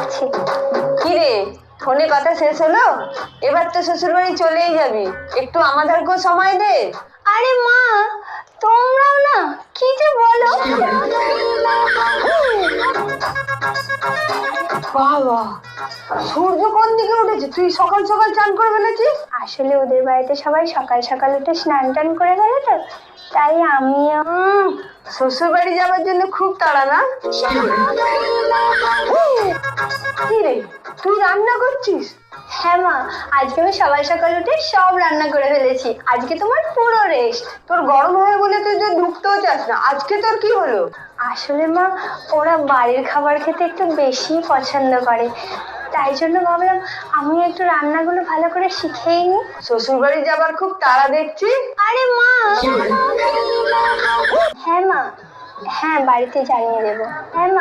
যাচ্ছি। কি রে, ফোনে কথা শেষ হলো? এবার তো শ্বশুর বাড়ি চলেই যাবি, একটু আমাদেরকেও সময় দে। আরে মা, তোমরাও না কি যে বলো। বাবা, সূর্য কোন দিকে উঠেছে? তুই সকাল সকাল চান করে ফেলেছিস? আসলে ওদের বাড়িতে সবাই সকাল সকাল উঠে স্নান টান করে গেল তো, তাই আমিও। শ্বশুর বাড়ি যাওয়ার জন্য খুব তাড়া না? কি রে, তুই রান্না করছিস? হ্যাঁ মা, আজকে আমি সকাল সকাল উঠে সব রান্না করে ফেলেছি। আজকে তোমার পুরো রেস্ট। তোর গরম হয়ে বলে তুই তো ঢুকতেও চাস না, আজকে তোর কি হলো? আসলে মা, ওরা বাড়ির খাবার খেতে একটু বেশি পছন্দ করে, তাই জন্য ভাবলাম আমি একটু রান্নাগুলো ভালো করে শিখেই নি। শ্বশুর বাড়ি যাবার খুব তাড়া দেখছি। আরে মা, হ্যাঁ মা, হ্যাঁ বাড়িতে জানিয়ে দেবো। হ্যাঁ মা।